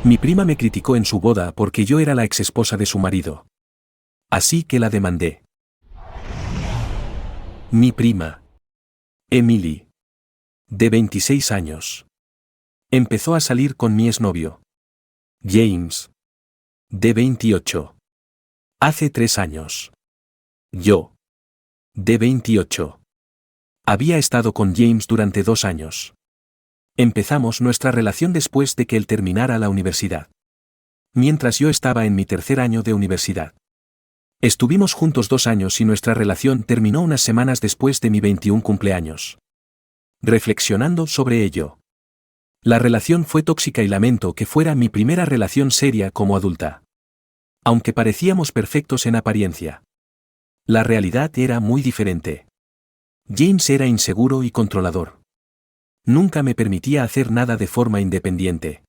Mi prima me criticó en su boda porque yo era la exesposa de su marido. Así que la demandé. Mi prima, Emily, de 26 años, empezó a salir con mi exnovio, James, de 28. Hace 3 años. Yo, de 28. Había estado con James durante 2 años. Empezamos nuestra relación después de que él terminara la universidad. Mientras yo estaba en mi 3er año de universidad. Estuvimos juntos 2 años y nuestra relación terminó unas semanas después de mi 21 cumpleaños. Reflexionando sobre ello. La relación fue tóxica y lamento que fuera mi primera relación seria como adulta. Aunque parecíamos perfectos en apariencia. La realidad era muy diferente. James era inseguro y controlador. Nunca me permitía hacer nada de forma independiente.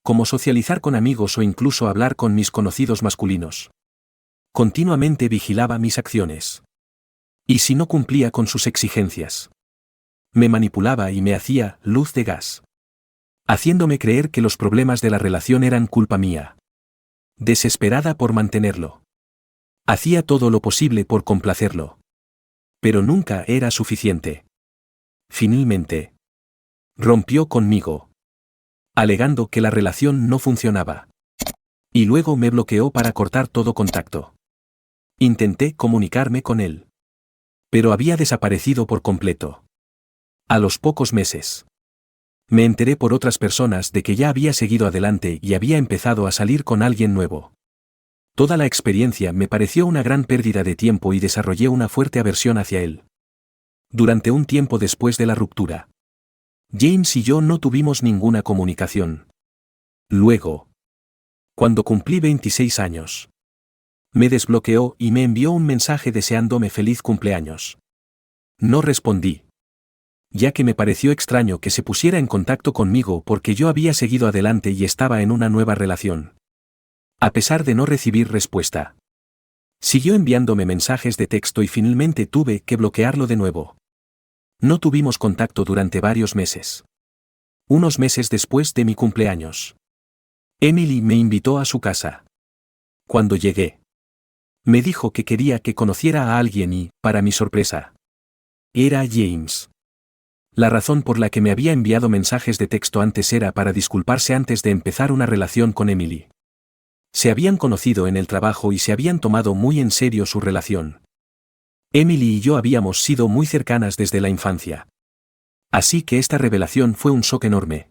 Como socializar con amigos o incluso hablar con mis conocidos masculinos. Continuamente vigilaba mis acciones. Y si no cumplía con sus exigencias. Me manipulaba y me hacía luz de gas. Haciéndome creer que los problemas de la relación eran culpa mía. Desesperada por mantenerlo. Hacía todo lo posible por complacerlo. Pero nunca era suficiente. Finalmente. Rompió conmigo. Alegando que la relación no funcionaba. Y luego me bloqueó para cortar todo contacto. Intenté comunicarme con él. Pero había desaparecido por completo. A los pocos meses. Me enteré por otras personas de que ya había seguido adelante y había empezado a salir con alguien nuevo. Toda la experiencia me pareció una gran pérdida de tiempo y desarrollé una fuerte aversión hacia él. Durante un tiempo después de la ruptura. James y yo no tuvimos ninguna comunicación. Luego. Cuando cumplí 26 años. Me desbloqueó y me envió un mensaje deseándome feliz cumpleaños. No respondí. Ya que me pareció extraño que se pusiera en contacto conmigo porque yo había seguido adelante y estaba en una nueva relación. A pesar de no recibir respuesta. Siguió enviándome mensajes de texto y finalmente tuve que bloquearlo de nuevo. No tuvimos contacto durante varios meses. Unos meses después de mi cumpleaños. Emily me invitó a su casa. Cuando llegué. Me dijo que quería que conociera a alguien y, para mi sorpresa. Era James. La razón por la que me había enviado mensajes de texto antes era para disculparse antes de empezar una relación con Emily. Se habían conocido en el trabajo y se habían tomado muy en serio su relación. Emily y yo habíamos sido muy cercanas desde la infancia. Así que esta revelación fue un shock enorme.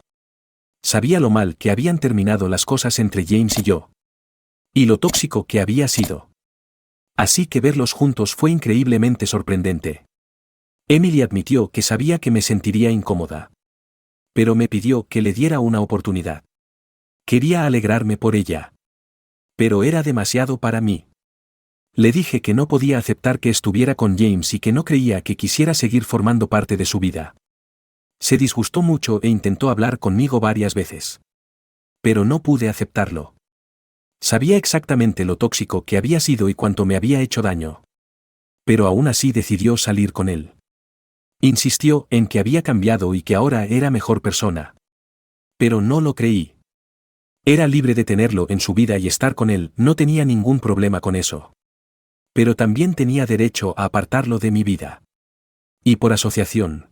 Sabía lo mal que habían terminado las cosas entre James y yo. Y lo tóxico que había sido. Así que verlos juntos fue increíblemente sorprendente. Emily admitió que sabía que me sentiría incómoda. Pero me pidió que le diera una oportunidad. Quería alegrarme por ella. Pero era demasiado para mí. Le dije que no podía aceptar que estuviera con James y que no creía que quisiera seguir formando parte de su vida. Se disgustó mucho e intentó hablar conmigo varias veces. Pero no pude aceptarlo. Sabía exactamente lo tóxico que había sido y cuánto me había hecho daño. Pero aún así decidió salir con él. Insistió en que había cambiado y que ahora era mejor persona. Pero no lo creí. Era libre de tenerlo en su vida y estar con él, no tenía ningún problema con eso. Pero también tenía derecho a apartarlo de mi vida. Y por asociación.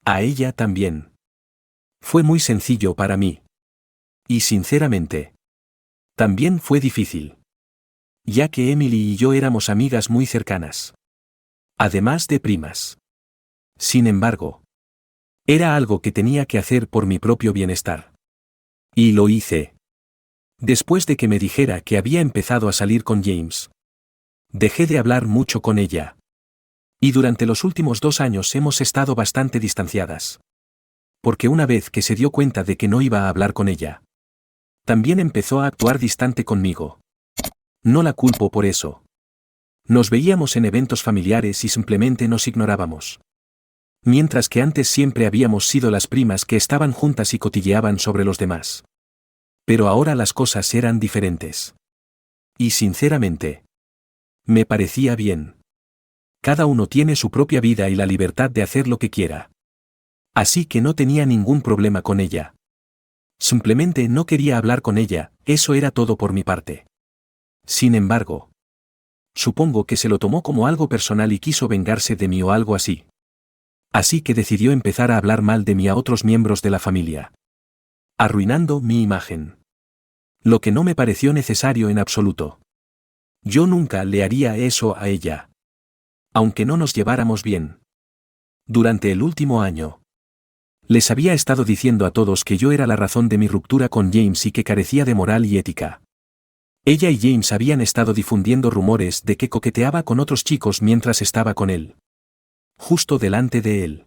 A ella también. Fue muy sencillo para mí. Y sinceramente. También fue difícil. Ya que Emily y yo éramos amigas muy cercanas. Además de primas. Sin embargo. Era algo que tenía que hacer por mi propio bienestar. Y lo hice. Después de que me dijera que había empezado a salir con James. Dejé de hablar mucho con ella. Y durante los últimos 2 años hemos estado bastante distanciadas. Porque una vez que se dio cuenta de que no iba a hablar con ella. También empezó a actuar distante conmigo. No la culpo por eso. Nos veíamos en eventos familiares y simplemente nos ignorábamos. Mientras que antes siempre habíamos sido las primas que estaban juntas y cotilleaban sobre los demás. Pero ahora las cosas eran diferentes. Y sinceramente. Me parecía bien. Cada uno tiene su propia vida y la libertad de hacer lo que quiera. Así que no tenía ningún problema con ella. Simplemente no quería hablar con ella, eso era todo por mi parte. Sin embargo, supongo que se lo tomó como algo personal y quiso vengarse de mí o algo así. Así que decidió empezar a hablar mal de mí a otros miembros de la familia, arruinando mi imagen. Lo que no me pareció necesario en absoluto. Yo nunca le haría eso a ella. Aunque no nos lleváramos bien. Durante el último año, les había estado diciendo a todos que yo era la razón de mi ruptura con James y que carecía de moral y ética. Ella y James habían estado difundiendo rumores de que coqueteaba con otros chicos mientras estaba con él. Justo delante de él.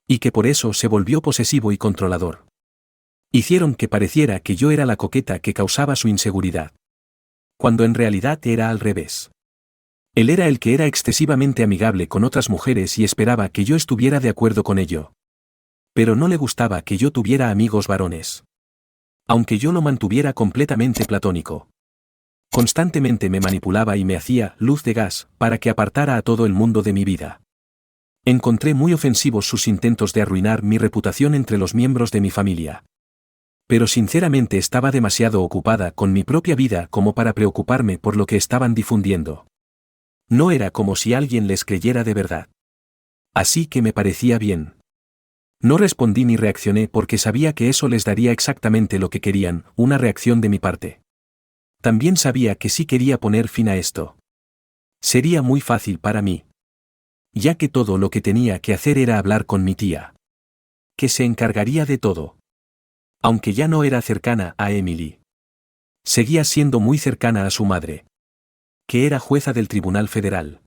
Y que por eso se volvió posesivo y controlador. Hicieron que pareciera que yo era la coqueta que causaba su inseguridad. Cuando en realidad era al revés. Él era el que era excesivamente amigable con otras mujeres y esperaba que yo estuviera de acuerdo con ello. Pero no le gustaba que yo tuviera amigos varones. Aunque yo lo mantuviera completamente platónico. Constantemente me manipulaba y me hacía luz de gas para que apartara a todo el mundo de mi vida. Encontré muy ofensivos sus intentos de arruinar mi reputación entre los miembros de mi familia. Pero sinceramente estaba demasiado ocupada con mi propia vida como para preocuparme por lo que estaban difundiendo. No era como si alguien les creyera de verdad. Así que me parecía bien. No respondí ni reaccioné porque sabía que eso les daría exactamente lo que querían, una reacción de mi parte. También sabía que si quería poner fin a esto, sería muy fácil para mí. Ya que todo lo que tenía que hacer era hablar con mi tía. Que se encargaría de todo. Aunque ya no era cercana a Emily. Seguía siendo muy cercana a su madre. Que era jueza del Tribunal Federal.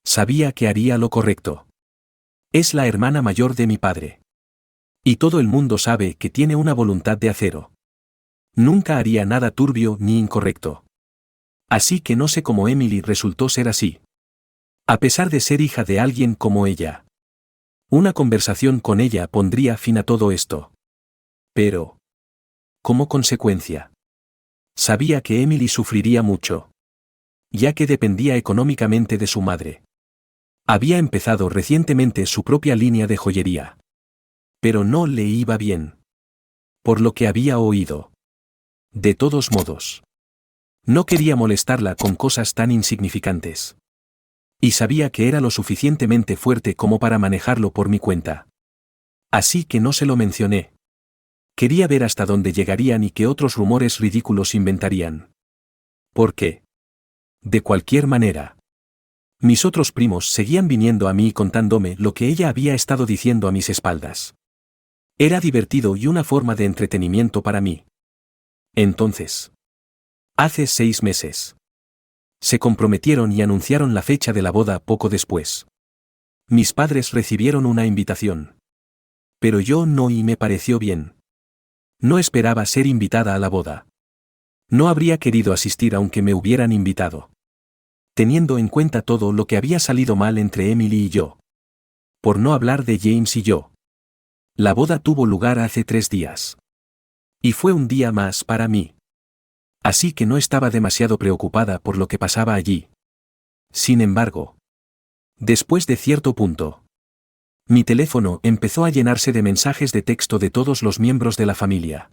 Sabía que haría lo correcto. Es la hermana mayor de mi padre. Y todo el mundo sabe que tiene una voluntad de acero. Nunca haría nada turbio ni incorrecto. Así que no sé cómo Emily resultó ser así. A pesar de ser hija de alguien como ella. Una conversación con ella pondría fin a todo esto. Pero, como consecuencia, sabía que Emily sufriría mucho. Ya que dependía económicamente de su madre. Había empezado recientemente su propia línea de joyería. Pero no le iba bien. Por lo que había oído. De todos modos. No quería molestarla con cosas tan insignificantes. Y sabía que era lo suficientemente fuerte como para manejarlo por mi cuenta. Así que no se lo mencioné. Quería ver hasta dónde llegarían y qué otros rumores ridículos inventarían. ¿Por qué? De cualquier manera. Mis otros primos seguían viniendo a mí y contándome lo que ella había estado diciendo a mis espaldas. Era divertido y una forma de entretenimiento para mí. Entonces. Hace 6 meses. Se comprometieron y anunciaron la fecha de la boda poco después. Mis padres recibieron una invitación. Pero yo no y me pareció bien. No esperaba ser invitada a la boda. No habría querido asistir aunque me hubieran invitado. Teniendo en cuenta todo lo que había salido mal entre Emily y yo. Por no hablar de James y yo. La boda tuvo lugar hace 3 días. Y fue un día más para mí. Así que no estaba demasiado preocupada por lo que pasaba allí. Sin embargo, después de cierto punto, mi teléfono empezó a llenarse de mensajes de texto de todos los miembros de la familia.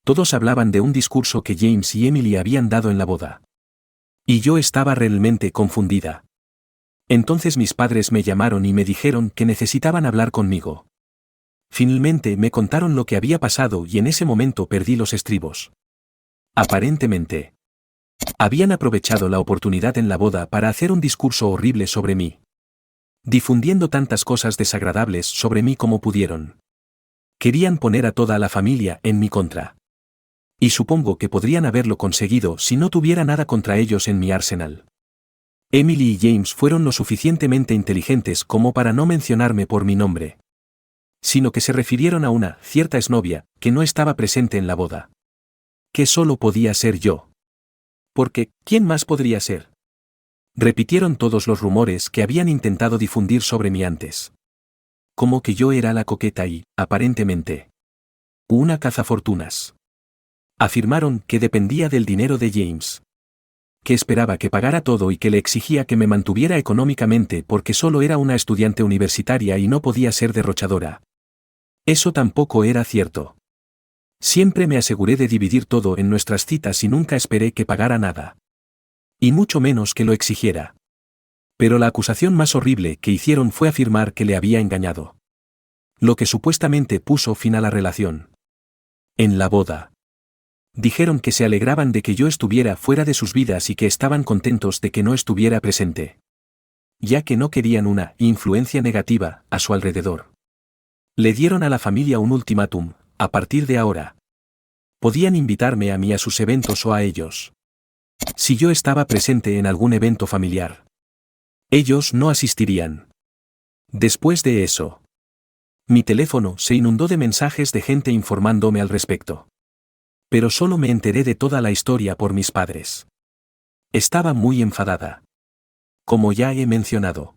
Todos hablaban de un discurso que James y Emily habían dado en la boda. Y yo estaba realmente confundida. Entonces mis padres me llamaron y me dijeron que necesitaban hablar conmigo. Finalmente me contaron lo que había pasado y en ese momento perdí los estribos. Aparentemente, habían aprovechado la oportunidad en la boda para hacer un discurso horrible sobre mí. Difundiendo tantas cosas desagradables sobre mí como pudieron. Querían poner a toda la familia en mi contra. Y supongo que podrían haberlo conseguido si no tuviera nada contra ellos en mi arsenal. Emily y James fueron lo suficientemente inteligentes como para no mencionarme por mi nombre. Sino que se refirieron a una cierta exnovia que no estaba presente en la boda. Que solo podía ser yo. Porque, ¿quién más podría ser? Repitieron todos los rumores que habían intentado difundir sobre mí antes. Como que yo era la coqueta y, aparentemente, una cazafortunas. Afirmaron que dependía del dinero de James. Que esperaba que pagara todo y que le exigía que me mantuviera económicamente porque solo era una estudiante universitaria y no podía ser derrochadora. Eso tampoco era cierto. Siempre me aseguré de dividir todo en nuestras citas y nunca esperé que pagara nada. Y mucho menos que lo exigiera. Pero la acusación más horrible que hicieron fue afirmar que le había engañado. Lo que supuestamente puso fin a la relación. En la boda. Dijeron que se alegraban de que yo estuviera fuera de sus vidas y que estaban contentos de que no estuviera presente. Ya que no querían una influencia negativa a su alrededor. Le dieron a la familia un ultimátum: a partir de ahora. Podían invitarme a mí a sus eventos o a ellos. Si yo estaba presente en algún evento familiar, ellos no asistirían. Después de eso, mi teléfono se inundó de mensajes de gente informándome al respecto. Pero solo me enteré de toda la historia por mis padres. Estaba muy enfadada. Como ya he mencionado.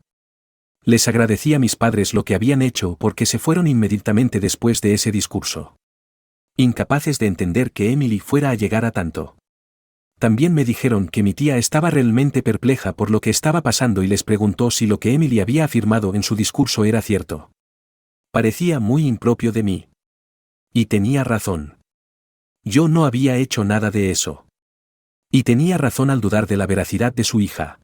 Les agradecí a mis padres lo que habían hecho porque se fueron inmediatamente después de ese discurso. Incapaces de entender que Emily fuera a llegar a tanto. También me dijeron que mi tía estaba realmente perpleja por lo que estaba pasando y les preguntó si lo que Emily había afirmado en su discurso era cierto. Parecía muy impropio de mí. Y tenía razón. Yo no había hecho nada de eso. Y tenía razón al dudar de la veracidad de su hija.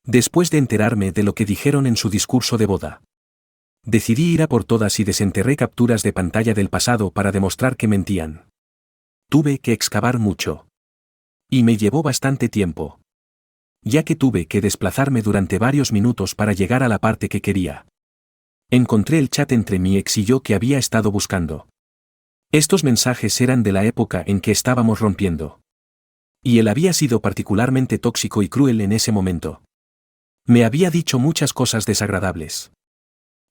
Después de enterarme de lo que dijeron en su discurso de boda, decidí ir a por todas y desenterré capturas de pantalla del pasado para demostrar que mentían. Tuve que excavar mucho. Y me llevó bastante tiempo. Ya que tuve que desplazarme durante varios minutos para llegar a la parte que quería. Encontré el chat entre mi ex y yo que había estado buscando. Estos mensajes eran de la época en que estábamos rompiendo. Y él había sido particularmente tóxico y cruel en ese momento. Me había dicho muchas cosas desagradables.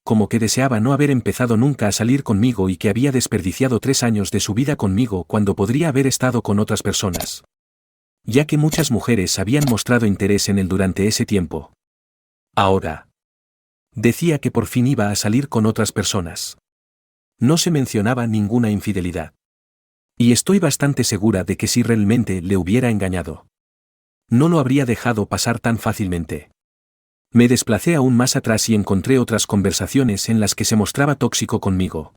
Como que deseaba no haber empezado nunca a salir conmigo y que había desperdiciado 3 años de su vida conmigo cuando podría haber estado con otras personas. Ya que muchas mujeres habían mostrado interés en él durante ese tiempo. Ahora. Decía que por fin iba a salir con otras personas. No se mencionaba ninguna infidelidad. Y estoy bastante segura de que si realmente le hubiera engañado, no lo habría dejado pasar tan fácilmente. Me desplacé aún más atrás y encontré otras conversaciones en las que se mostraba tóxico conmigo.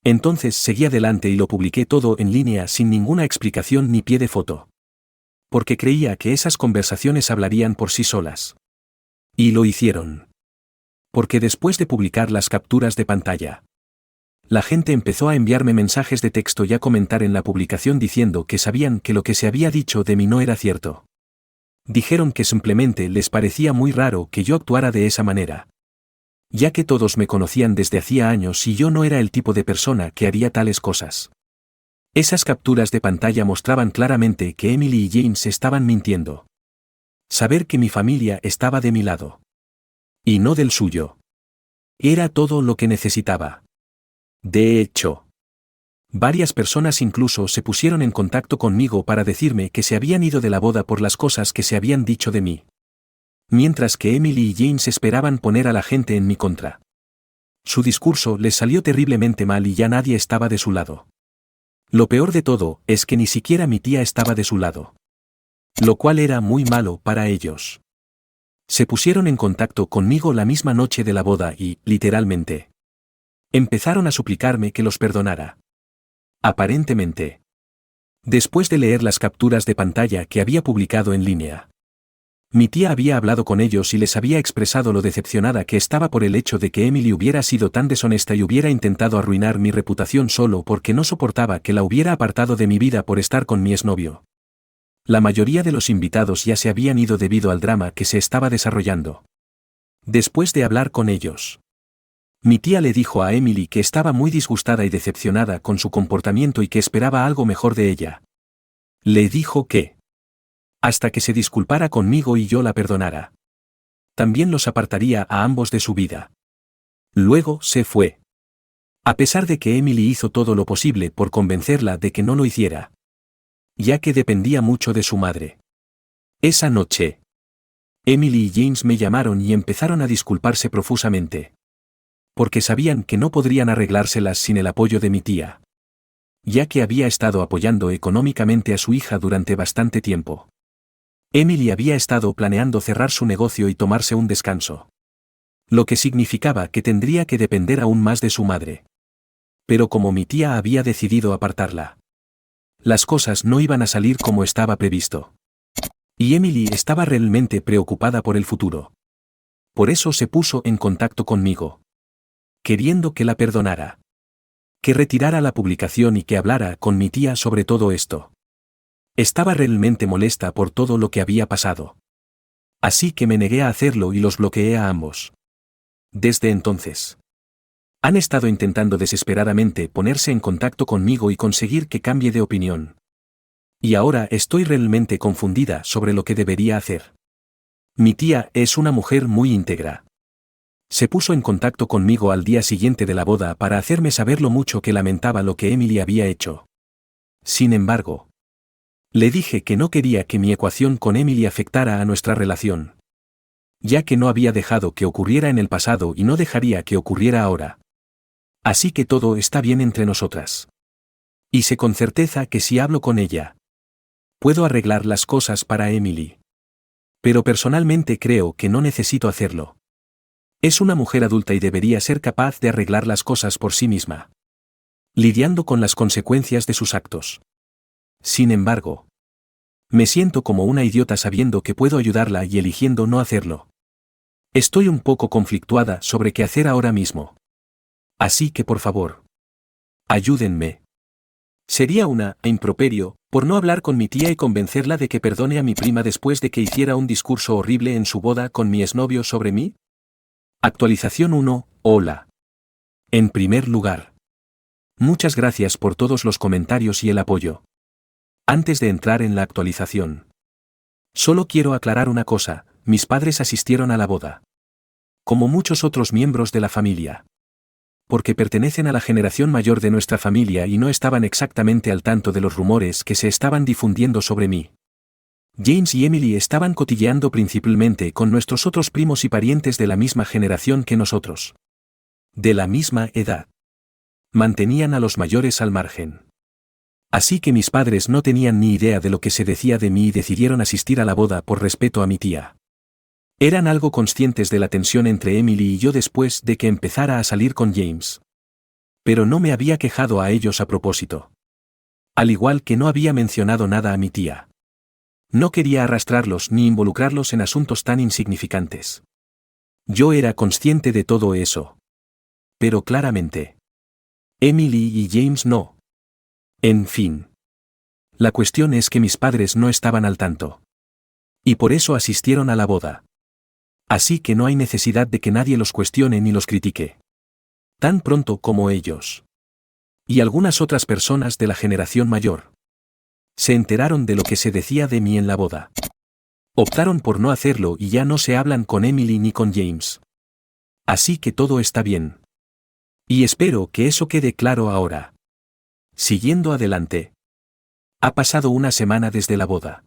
Entonces seguí adelante y lo publiqué todo en línea sin ninguna explicación ni pie de foto. Porque creía que esas conversaciones hablarían por sí solas. Y lo hicieron. Porque después de publicar las capturas de pantalla, la gente empezó a enviarme mensajes de texto y a comentar en la publicación diciendo que sabían que lo que se había dicho de mí no era cierto. Dijeron que simplemente les parecía muy raro que yo actuara de esa manera. Ya que todos me conocían desde hacía años y yo no era el tipo de persona que haría tales cosas. Esas capturas de pantalla mostraban claramente que Emily y James estaban mintiendo. Saber que mi familia estaba de mi lado. Y no del suyo. Era todo lo que necesitaba. De hecho, varias personas incluso se pusieron en contacto conmigo para decirme que se habían ido de la boda por las cosas que se habían dicho de mí. Mientras que Emily y James esperaban poner a la gente en mi contra. Su discurso les salió terriblemente mal y ya nadie estaba de su lado. Lo peor de todo es que ni siquiera mi tía estaba de su lado. Lo cual era muy malo para ellos. Se pusieron en contacto conmigo la misma noche de la boda y, literalmente, empezaron a suplicarme que los perdonara. Aparentemente. Después de leer las capturas de pantalla que había publicado en línea. Mi tía había hablado con ellos y les había expresado lo decepcionada que estaba por el hecho de que Emily hubiera sido tan deshonesta y hubiera intentado arruinar mi reputación solo porque no soportaba que la hubiera apartado de mi vida por estar con mi exnovio. La mayoría de los invitados ya se habían ido debido al drama que se estaba desarrollando. Después de hablar con ellos, mi tía le dijo a Emily que estaba muy disgustada y decepcionada con su comportamiento y que esperaba algo mejor de ella. Le dijo que, hasta que se disculpara conmigo y yo la perdonara, también los apartaría a ambos de su vida. Luego se fue. A pesar de que Emily hizo todo lo posible por convencerla de que no lo hiciera. Ya que dependía mucho de su madre. Esa noche, Emily y James me llamaron y empezaron a disculparse profusamente. Porque sabían que no podrían arreglárselas sin el apoyo de mi tía. Ya que había estado apoyando económicamente a su hija durante bastante tiempo. Emily había estado planeando cerrar su negocio y tomarse un descanso. Lo que significaba que tendría que depender aún más de su madre. Pero como mi tía había decidido apartarla, las cosas no iban a salir como estaba previsto. Y Emily estaba realmente preocupada por el futuro. Por eso se puso en contacto conmigo, queriendo que la perdonara, que retirara la publicación y que hablara con mi tía sobre todo esto. Estaba realmente molesta por todo lo que había pasado. Así que me negué a hacerlo y los bloqueé a ambos. Desde entonces, han estado intentando desesperadamente ponerse en contacto conmigo y conseguir que cambie de opinión. Y ahora estoy realmente confundida sobre lo que debería hacer. Mi tía es una mujer muy íntegra. Se puso en contacto conmigo al día siguiente de la boda para hacerme saber lo mucho que lamentaba lo que Emily había hecho. Sin embargo, le dije que no quería que mi ecuación con Emily afectara a nuestra relación, ya que no había dejado que ocurriera en el pasado y no dejaría que ocurriera ahora. Así que todo está bien entre nosotras. Y sé con certeza que si hablo con ella, puedo arreglar las cosas para Emily. Pero personalmente creo que no necesito hacerlo. Es una mujer adulta y debería ser capaz de arreglar las cosas por sí misma, lidiando con las consecuencias de sus actos. Sin embargo, me siento como una idiota sabiendo que puedo ayudarla y eligiendo no hacerlo. Estoy un poco conflictuada sobre qué hacer ahora mismo. Así que por favor, ayúdenme. Sería una improperio por no hablar con mi tía y convencerla de que perdone a mi prima después de que hiciera un discurso horrible en su boda con mi exnovio sobre mí. Actualización 1. Hola. En primer lugar, muchas gracias por todos los comentarios y el apoyo. Antes de entrar en la actualización, solo quiero aclarar una cosa: mis padres asistieron a la boda, como muchos otros miembros de la familia, porque pertenecen a la generación mayor de nuestra familia y no estaban exactamente al tanto de los rumores que se estaban difundiendo sobre mí. James y Emily estaban cotilleando principalmente con nuestros otros primos y parientes de la misma generación que nosotros, de la misma edad. Mantenían a los mayores al margen. Así que mis padres no tenían ni idea de lo que se decía de mí y decidieron asistir a la boda por respeto a mi tía. Eran algo conscientes de la tensión entre Emily y yo después de que empezara a salir con James. Pero no me había quejado a ellos a propósito. Al igual que no había mencionado nada a mi tía. No quería arrastrarlos ni involucrarlos en asuntos tan insignificantes. Yo era consciente de todo eso. Pero claramente, Emily y James no. En fin. La cuestión es que mis padres no estaban al tanto. Y por eso asistieron a la boda. Así que no hay necesidad de que nadie los cuestione ni los critique. Tan pronto como ellos. Y algunas otras personas de la generación mayor se enteraron de lo que se decía de mí en la boda. Optaron por no hacerlo y ya no se hablan con Emily ni con James. Así que todo está bien. Y espero que eso quede claro ahora. Siguiendo adelante. Ha pasado una semana desde la boda.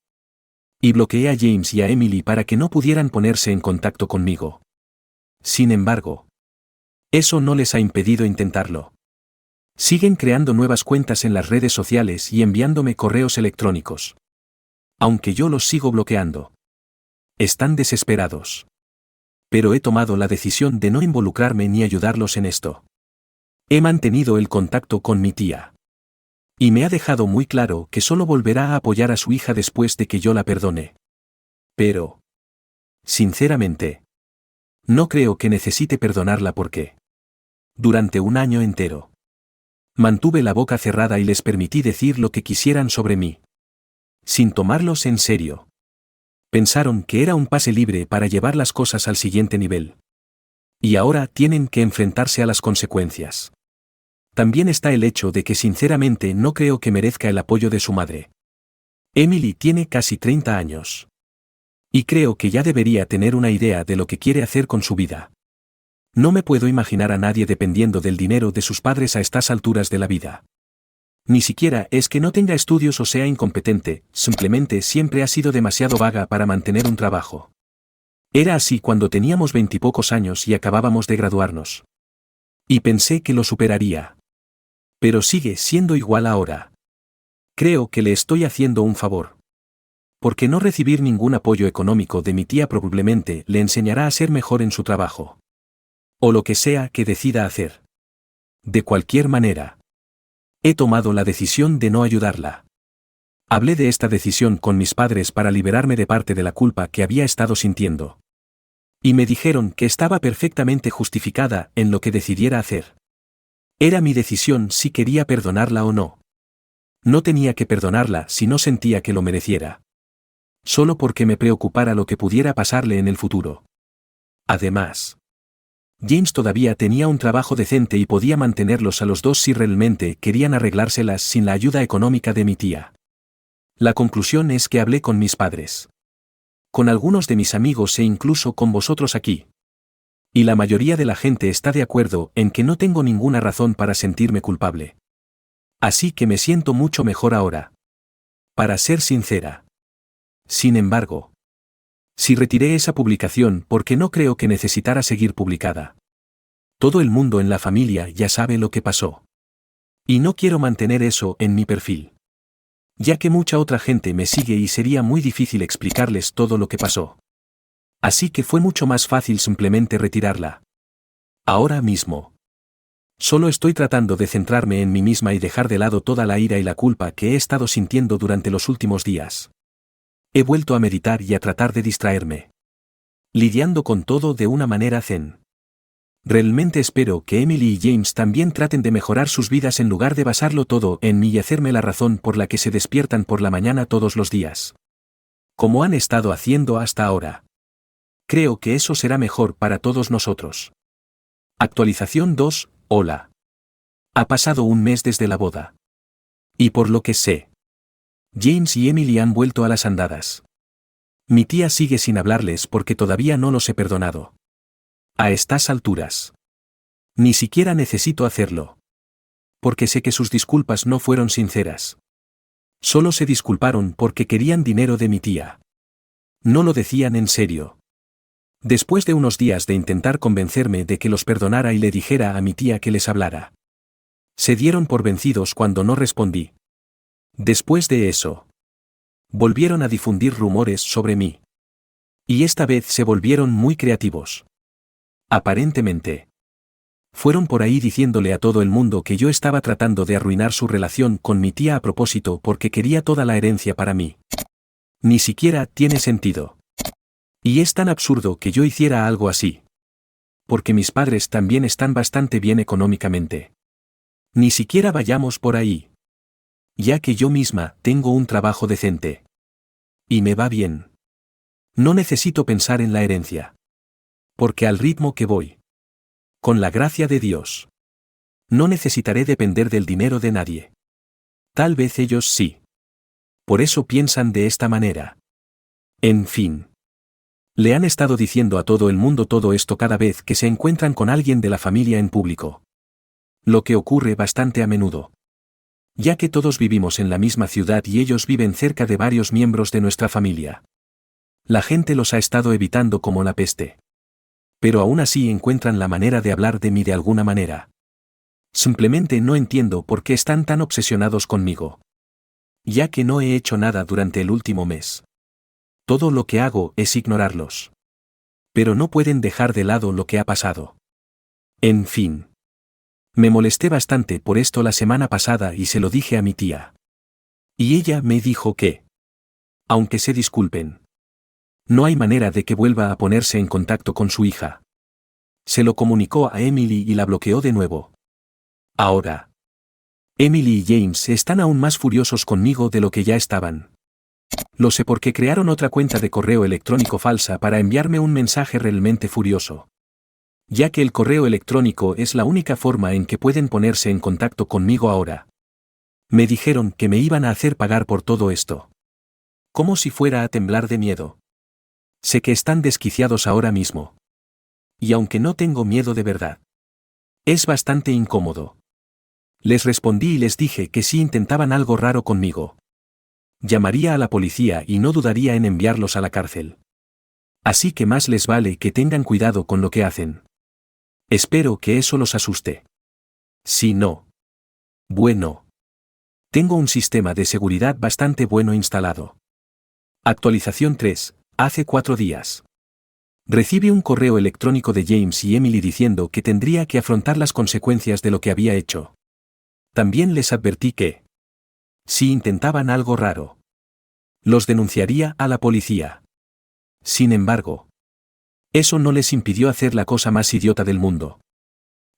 Y bloqueé a James y a Emily para que no pudieran ponerse en contacto conmigo. Sin embargo, eso no les ha impedido intentarlo. Siguen creando nuevas cuentas en las redes sociales y enviándome correos electrónicos. Aunque yo los sigo bloqueando. Están desesperados. Pero he tomado la decisión de no involucrarme ni ayudarlos en esto. He mantenido el contacto con mi tía. Y me ha dejado muy claro que solo volverá a apoyar a su hija después de que yo la perdone. Pero, sinceramente, no creo que necesite perdonarla porque, durante un año entero, mantuve la boca cerrada y les permití decir lo que quisieran sobre mí. Sin tomarlos en serio. Pensaron que era un pase libre para llevar las cosas al siguiente nivel. Y ahora tienen que enfrentarse a las consecuencias. También está el hecho de que sinceramente no creo que merezca el apoyo de su madre. Emily tiene casi 30 años. Y creo que ya debería tener una idea de lo que quiere hacer con su vida. No me puedo imaginar a nadie dependiendo del dinero de sus padres a estas alturas de la vida. Ni siquiera es que no tenga estudios o sea incompetente, simplemente siempre ha sido demasiado vaga para mantener un trabajo. Era así cuando teníamos 20 y pocos años y acabábamos de graduarnos. Y pensé que lo superaría. Pero sigue siendo igual ahora. Creo que le estoy haciendo un favor. Porque no recibir ningún apoyo económico de mi tía probablemente le enseñará a ser mejor en su trabajo. O lo que sea que decida hacer. De cualquier manera, he tomado la decisión de no ayudarla. Hablé de esta decisión con mis padres para liberarme de parte de la culpa que había estado sintiendo. Y me dijeron que estaba perfectamente justificada en lo que decidiera hacer. Era mi decisión si quería perdonarla o no. No tenía que perdonarla si no sentía que lo mereciera. Solo porque me preocupara lo que pudiera pasarle en el futuro. Además, James todavía tenía un trabajo decente y podía mantenerlos a los dos si realmente querían arreglárselas sin la ayuda económica de mi tía. La conclusión es que hablé con mis padres. Con algunos de mis amigos e incluso con vosotros aquí. Y la mayoría de la gente está de acuerdo en que no tengo ninguna razón para sentirme culpable. Así que me siento mucho mejor ahora. Para ser sincera. Sin embargo, si retiré esa publicación porque no creo que necesitara seguir publicada. Todo el mundo en la familia ya sabe lo que pasó. Y no quiero mantener eso en mi perfil. Ya que mucha otra gente me sigue y sería muy difícil explicarles todo lo que pasó. Así que fue mucho más fácil simplemente retirarla. Ahora mismo. Solo estoy tratando de centrarme en mí misma y dejar de lado toda la ira y la culpa que he estado sintiendo durante los últimos días. He vuelto a meditar y a tratar de distraerme. Lidiando con todo de una manera zen. Realmente espero que Emily y James también traten de mejorar sus vidas en lugar de basarlo todo en mí y hacerme la razón por la que se despiertan por la mañana todos los días. Como han estado haciendo hasta ahora. Creo que eso será mejor para todos nosotros. Actualización 2, hola. Ha pasado un mes desde la boda. Y por lo que sé, James y Emily han vuelto a las andadas. Mi tía sigue sin hablarles porque todavía no los he perdonado. A estas alturas. Ni siquiera necesito hacerlo. Porque sé que sus disculpas no fueron sinceras. Solo se disculparon porque querían dinero de mi tía. No lo decían en serio. Después de unos días de intentar convencerme de que los perdonara y le dijera a mi tía que les hablara. Se dieron por vencidos cuando no respondí. Después de eso, volvieron a difundir rumores sobre mí. Y esta vez se volvieron muy creativos. Aparentemente. Fueron por ahí diciéndole a todo el mundo que yo estaba tratando de arruinar su relación con mi tía a propósito porque quería toda la herencia para mí. Ni siquiera tiene sentido. Y es tan absurdo que yo hiciera algo así. Porque mis padres también están bastante bien económicamente. Ni siquiera vayamos por ahí. Ya que yo misma tengo un trabajo decente. Y me va bien. No necesito pensar en la herencia. Porque al ritmo que voy. Con la gracia de Dios. No necesitaré depender del dinero de nadie. Tal vez ellos sí. Por eso piensan de esta manera. En fin. Le han estado diciendo a todo el mundo todo esto cada vez que se encuentran con alguien de la familia en público. Lo que ocurre bastante a menudo. Ya que todos vivimos en la misma ciudad y ellos viven cerca de varios miembros de nuestra familia. La gente los ha estado evitando como la peste. Pero aún así encuentran la manera de hablar de mí de alguna manera. Simplemente no entiendo por qué están tan obsesionados conmigo. Ya que no he hecho nada durante el último mes. Todo lo que hago es ignorarlos. Pero no pueden dejar de lado lo que ha pasado. En fin. Me molesté bastante por esto la semana pasada y se lo dije a mi tía. Y ella me dijo que, aunque se disculpen, no hay manera de que vuelva a ponerse en contacto con su hija. Se lo comunicó a Emily y la bloqueó de nuevo. Ahora, Emily y James están aún más furiosos conmigo de lo que ya estaban. Lo sé porque crearon otra cuenta de correo electrónico falsa para enviarme un mensaje realmente furioso. Ya que el correo electrónico es la única forma en que pueden ponerse en contacto conmigo ahora. Me dijeron que me iban a hacer pagar por todo esto. Como si fuera a temblar de miedo. Sé que están desquiciados ahora mismo. Y aunque no tengo miedo de verdad. Es bastante incómodo. Les respondí y les dije que si intentaban algo raro conmigo. Llamaría a la policía y no dudaría en enviarlos a la cárcel. Así que más les vale que tengan cuidado con lo que hacen. Espero que eso los asuste. Si no. Bueno. Tengo un sistema de seguridad bastante bueno instalado. Actualización 3, hace 4 días. Recibí un correo electrónico de James y Emily diciendo que tendría que afrontar las consecuencias de lo que había hecho. También les advertí que, si intentaban algo raro, los denunciaría a la policía. Sin embargo, eso no les impidió hacer la cosa más idiota del mundo.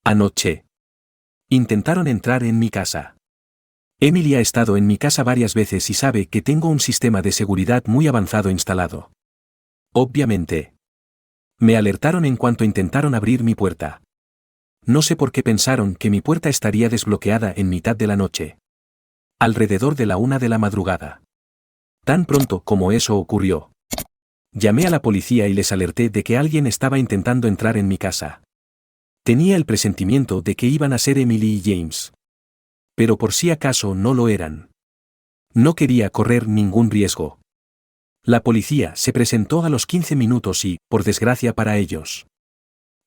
Anoche, intentaron entrar en mi casa. Emily ha estado en mi casa varias veces y sabe que tengo un sistema de seguridad muy avanzado instalado. Obviamente, me alertaron en cuanto intentaron abrir mi puerta. No sé por qué pensaron que mi puerta estaría desbloqueada en mitad de la noche. Alrededor de la 1 de la madrugada. Tan pronto como eso ocurrió, llamé a la policía y les alerté de que alguien estaba intentando entrar en mi casa. Tenía el presentimiento de que iban a ser Emily y James. Pero por si acaso no lo eran. No quería correr ningún riesgo. La policía se presentó a los 15 minutos y, por desgracia para ellos,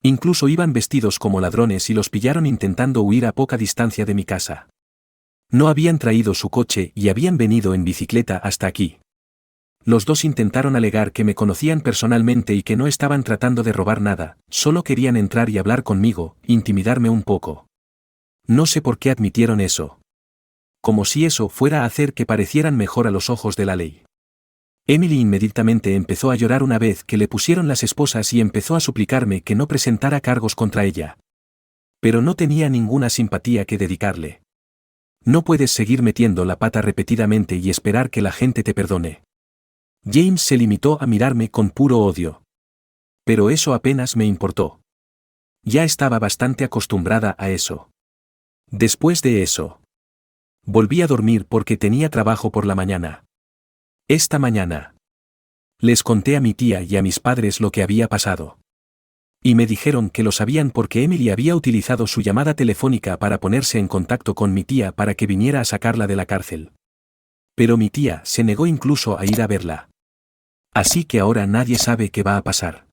incluso iban vestidos como ladrones y los pillaron intentando huir a poca distancia de mi casa. No habían traído su coche y habían venido en bicicleta hasta aquí. Los dos intentaron alegar que me conocían personalmente y que no estaban tratando de robar nada, solo querían entrar y hablar conmigo, intimidarme un poco. No sé por qué admitieron eso. Como si eso fuera a hacer que parecieran mejor a los ojos de la ley. Emily inmediatamente empezó a llorar una vez que le pusieron las esposas y empezó a suplicarme que no presentara cargos contra ella. Pero no tenía ninguna simpatía que dedicarle. No puedes seguir metiendo la pata repetidamente y esperar que la gente te perdone. James se limitó a mirarme con puro odio. Pero eso apenas me importó. Ya estaba bastante acostumbrada a eso. Después de eso, volví a dormir porque tenía trabajo por la mañana. Esta mañana, les conté a mi tía y a mis padres lo que había pasado. Y me dijeron que lo sabían porque Emily había utilizado su llamada telefónica para ponerse en contacto con mi tía para que viniera a sacarla de la cárcel. Pero mi tía se negó incluso a ir a verla. Así que ahora nadie sabe qué va a pasar.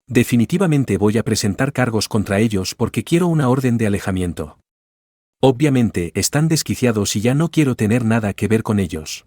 Definitivamente voy a presentar cargos contra ellos porque quiero una orden de alejamiento. Obviamente están desquiciados y ya no quiero tener nada que ver con ellos.